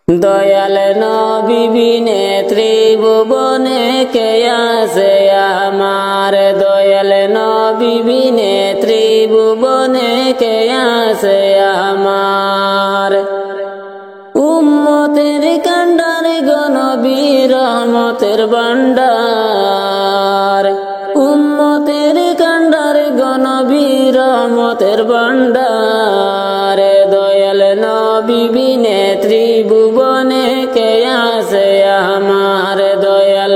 দয়াল নবী বিনে ত্রিভুবনে কে আছে আমার, দয়াল নবী বিনে ত্রিভুবনে কে আছে আমার। উম্মতের কান্ডার গো নবী রহমতের ভান্ডার, উম্মতের কান্ডার গো নবী রহমতের ভান্ডার। দয়াল নবী বিনে ত্রিভুবনে কে আছে আমার, দয়াল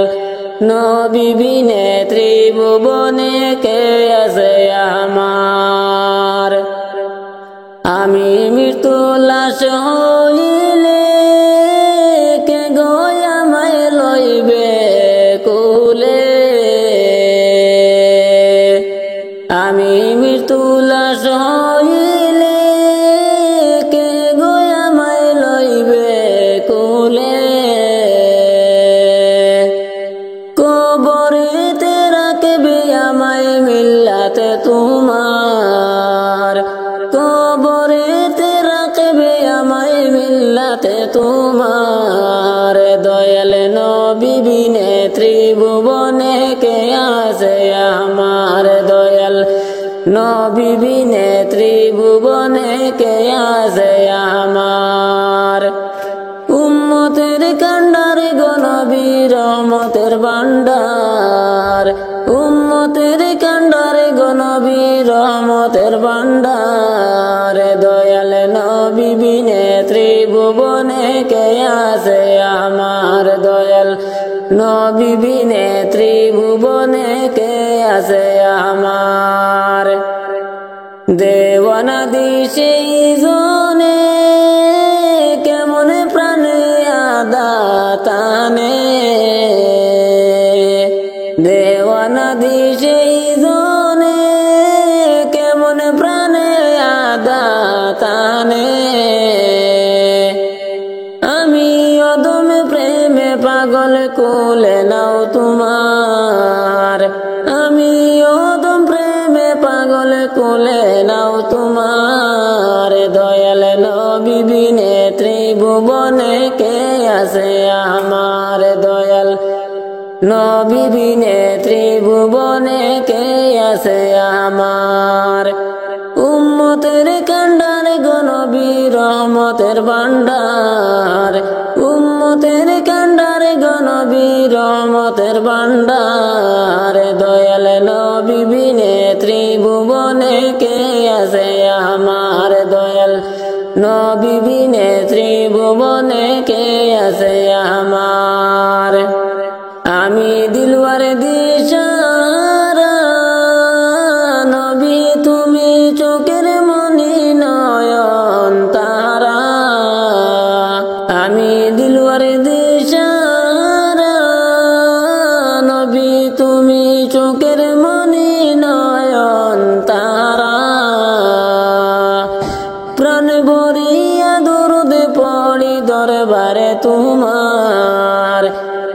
নবী বিনে ত্রিভুবনে কে আছে আমার। আমি মৃত্যু লাশ হইলে কে গো আমায় লইবে কুলে, আমি মৃত্যু লাশ হইলে কে গো আমায় লইবে কুলে। কবরেতে রাখবে আমায় মিল্লাতে তোমার, কবরেতে রাখবে আমায় মিল্লাতে তোমার। দয়াল নবী বিনে ত্রিভুবনে কে আছে আমার, দয়াল নবী বিনে ত্রিভুবনে কে আছে আমার। উম্মতের কান্ডার গো নবী রহমতের ভান্ডার, উম্মতের কান্ডার গো নবী রহমতের ভান্ডার। দয়াল নবী বিনে ত্রিভুবনে কে আছে আমার, দয়াল নবী বিনে ত্রিভুবনে কে আছে আমার। দেওয়ানা দিশে জনে কেমন প্রাণে আদাতানে, দেওয়ানা দিশে জনে কেমন প্রাণে আদাতানে। আমি অদম প্রেমে পাগল কোলে নাও তোমার, আমি অদম প্রেমে পাগল কোলে নাও তোমার। দয়াল নবী বিনে ত্রিভুবনে কে আছে আমার, দয়াল নবী বিনে ত্রিভুবনে কে আছে আমার। উম্মতের কান্ডার গো নবী রহমতের ভান্ডার, উম্মতের কান্ডার গো নবী রহমতের ভান্ডার। দয়াল নবী বিনে ত্রিভুবনে কে আছে আমার, দয়াল নবী বিনে ত্রিভুবনে কে আছে আমার। আমি দিলওয়ার দিশারা নবী তুমি চোখের মনি নয়ন তারা, আমি দিলওয়ার দিশারা নবী তুমি চোখের মনি নয়ন তারা। প্রাণ ভরিয়া দরুদ পড়ি দরবারে তোমার,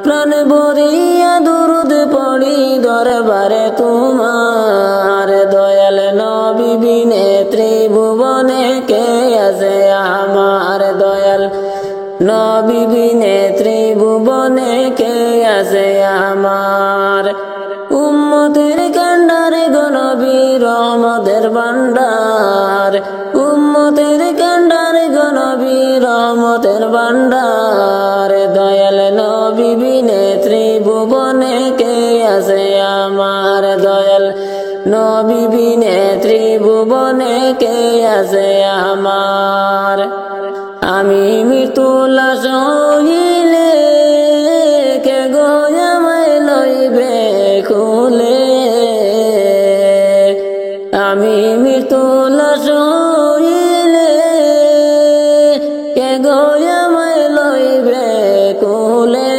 প্রাণ ভরিয়া দরুদ পড়ি দরবারে তোমার। দয়াল নবী বিনে ত্রিভুবনে কে আছে আমার, দয়াল নবী বিনে ত্রিভুবনে কে আছে আমার। উম্মতের কান্ডার গো নবী রহমতের ভান্ডার, উম্মতের কান্ডার গো নবী রহমতের ভান্ডার। দয়াল নবী বিনে ত্রিভুবনে কে আছে আমার, দয়াল নবী বিনে ত্রিভুবনে কে আছে আমার। আমি মৃত্যু লাশ হইলে কে গো আমায় লইবে কুলে, আমি মৃত্যু লাশ হইলে কে গো আমায় লইবে কুলে।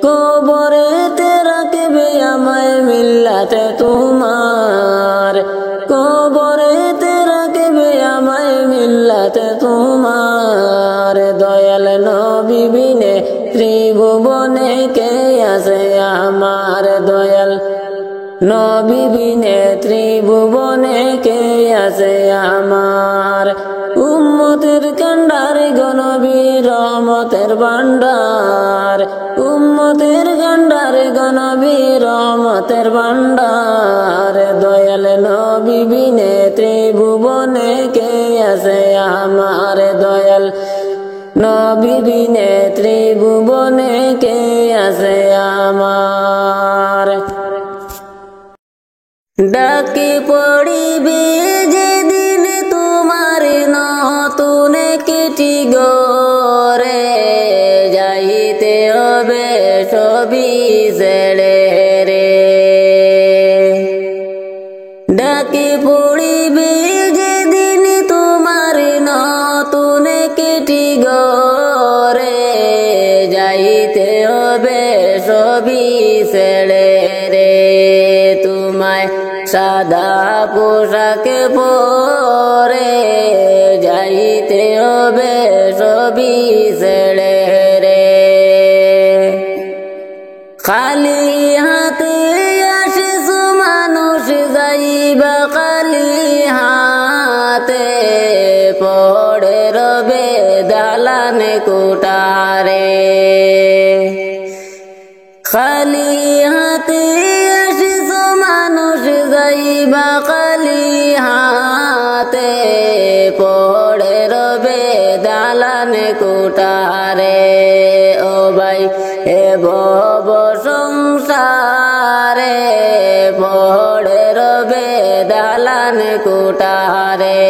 কবরেতে রাখবে আমায় মিল্লাতে তোমার, কবরেতে রাখবে আমায় মিল্লাতে তোমার। দয়াল নবী বিনে ত্রিভুবনে কে আছে আমার, দয়াল নবী বিনে ত্রিভুবনে কে আছে আমার। উম্মতের কান্ডার ভান্ডারে গো নবী রহমতের ভান্ডার, উম্মতের ভান্ডারে গো নবী রহমতের ভান্ডার। দয়াল নবী বিনে ত্রিভুবনে কে আছে আমার, দয়াল নবী বিনে ত্রিভুবনে কে আছে আমার। ডাকি পড়িবে যেদিন তোমার নতুন কিটি গরে, যাইতে হবে সবই ছেড়ে রে। ডাকি পড়িবে যেদিন তোমার নতুন কিটি গরে, যাইতে হবে সবই ছেড়ে রে। তোমায় সাদা পোশাক পরে, যাইতে হবে সবই ছেড়ে রে। খালি হাতে আসিস মানুষ, যাইবা খালি হাতে, পড়ে রবে দালান কোঠারে। খালি হাতে আসিস মানুষ, যাইবা খালি হাতে, পড়ে রবে দালান কোঠারে। ও ভাই এ ভব সংসারে, পড়ে রবে দালান কোঠারে।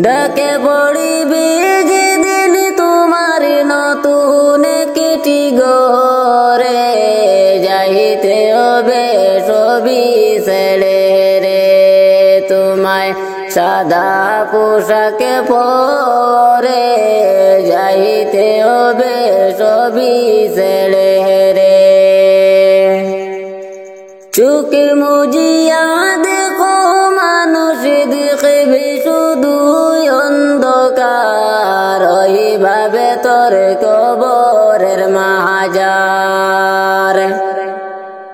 ডাকে পড়িবে যেদিন তোমার নতুন কিটি গরে, যাইতে হবে সবই ছেড়ে রে। তোমায় সাদা পোশাক পরে, যাইতে হবে সবই ছেড়ে রে। চোখ মুজিয়া দেখো মানুষ, দেখবে শুধু অন্ধকার, ওইভাবে তোর কবরের মাজার।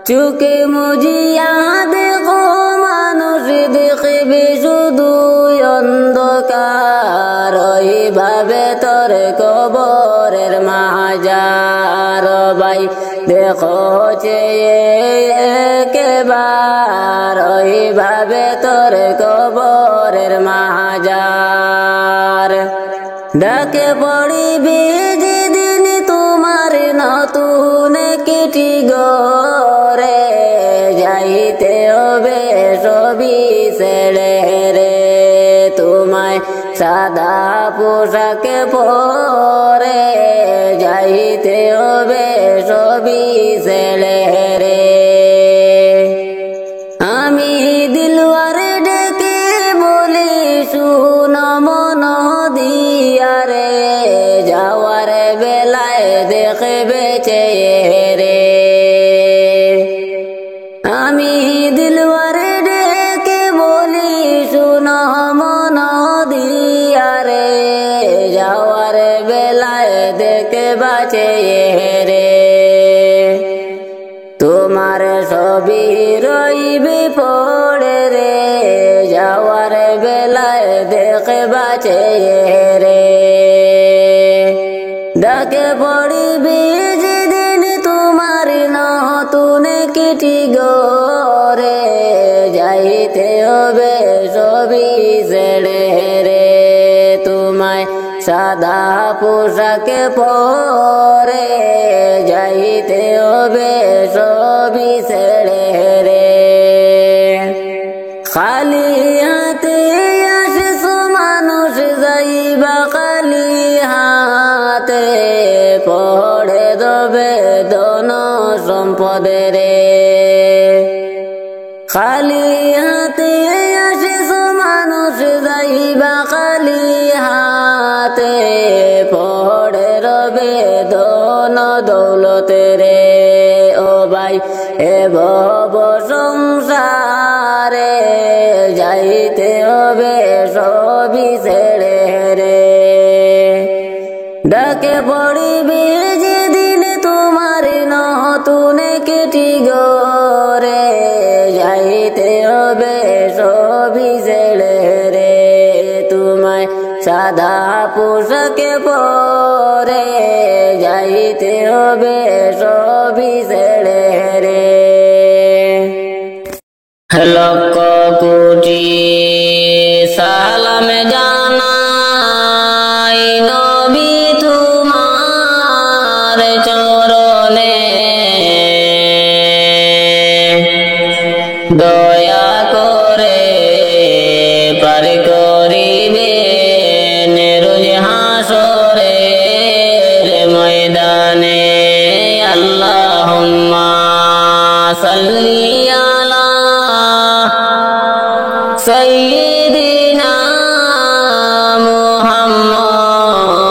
চোখ মুজিয়া দেখো মানুষ, দেখবে শুধু অন্ধকার, ওইভাবে তোর কবরের মাজার। ভাই দেখো চেয়ে একবার, ওইভাবে তোর কবরের মাজার। ডাকে পড়িবে যেদিন তোমার নতুন কিটি গরে, যাইতে হবে সবই ছেড়ে রে। তোমায় সাদা পোশাক পরে, যাইতে হবে সবই ছেড়ে রে। আমি দিলওয়ারে ডেকে বলি শুন মন দিয়া রে, যাওয়ার বেলায় দেখবে চেয়ে রে। আমি দিলওয়ারে ডেকে বলি শুন মন দিয়া রে, যাওয়ার বেলায় দেখবা চেয়ে রে। তোমার সবই রইবে পড়ে রে, যাওয়ার বেলায় দেখবা চেয়ে রে। ডাকে পড়িবে যেদিন তোমার নতুন কিটি গরে, যাইতে হবে সবই ছেড়ে রে। তোমায় সাদা পোশাক পরে, যাইতে হবে সবই ছেড়ে রে। খালি হাতে আসিস মানুষ, যাইবা খালি হাতে, পড়ে দেবে ধন সম্পদে রে। খালি হাতে আসিস মানুষ, যাইবা খালি হাতে, পড়ে রবে ধন দৌলতে রে। ও ভাই এ ভব সংসারে, যাইতে হবে সবই ছেড়ে রে। ডাকে পড়িবে যেদিন তোমার নতুন কিটি গরে, যাইতে হবে সবই ছেড়ে রে। তোমায় সাদা পোশাকে পরে যাইতে হবে সবই ছেড়ে রে। লক্ষ কোটি সালাম জানাই নবী তোমার চরণে, দয়া করে পার করিবেন রোজ হাসরের ময়দানে। আল্লাহুম্মা সাল্লি আলা সাইয়্যিদিনা মুহাম্মদ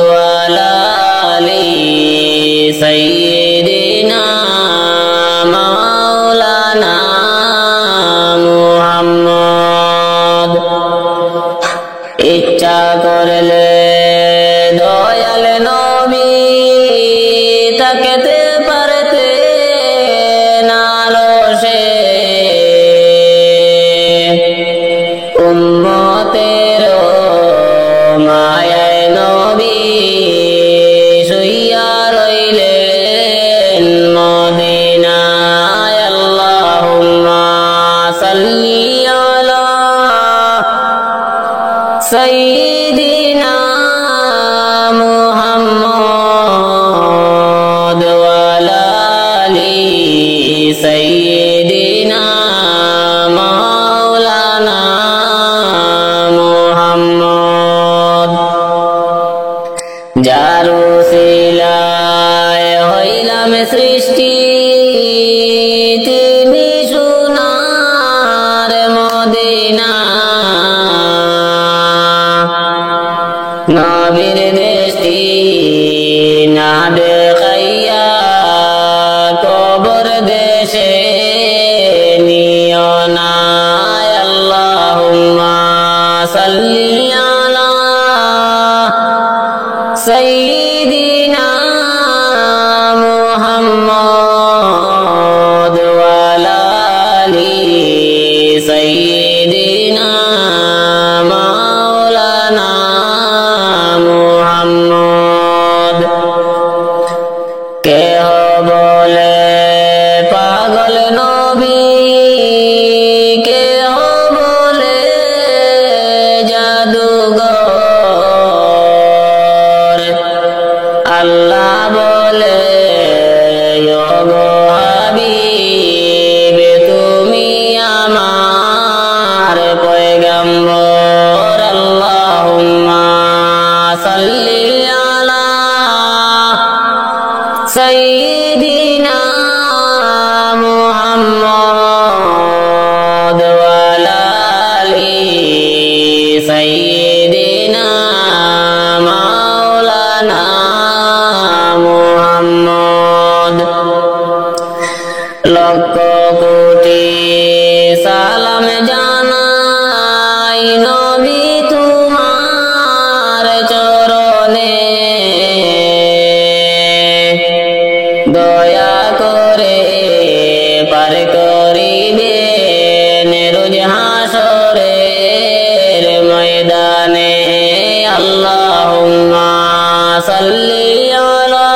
ওয়া আলা আলি সাইয়্যিদিনা মাওলানা মুহাম্মদ। ইচ্ছা করলে দয়াল নবী তাকাতে পারতে নালসে, উম্মতের মায়ায় নবী শুইয়া রইলেন মদিনায়। আল্লাহুম্মা সাল্লি আলা সাইয়্যিদিনা মুহাম্মদ ওয়া আলা আলি সাইয়্যিদিনা মাওলানা মুহাম্মদ। যার উসিলায় হইলাম সৃষ্টি, তিনি সোনার মদিনা। নবীর দেশটি না দেখাইয়া কবর দেশে নিও না। আল্লাহুম্মা সাল্লি আলা সাইয়্যিদিনা মুহাম্মদ ওয়া আলা আলি সাইয়্যিদিনা মাওলানা মুহাম্মদ। কেহ বলে পাগল নবী, কেহ বলে জাদুঘর, আল্লাহ বলে ওগো হাবিব তুমি আমার পয়গম্বর। আল্লাহুম্মা সাল্লি আলা সাইয়্যিদিনা মুহাম্মদ ওয়া আলা আলি সাইয়্যিদিনা মাওলানা মুহাম্মদ। লক্ষ কোটি সালাম জানাই নবী তোমার চরণে, দয়া করে পার করিবেন রোজ হাসরের ময়দানে। আল্লাহুম্মা সাল্লি আলা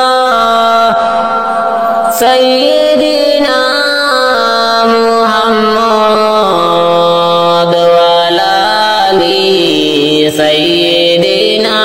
সাইয়্যিদিনা মুহাম্মদ ওয়া আলা আলি সাইয়্যিদিনা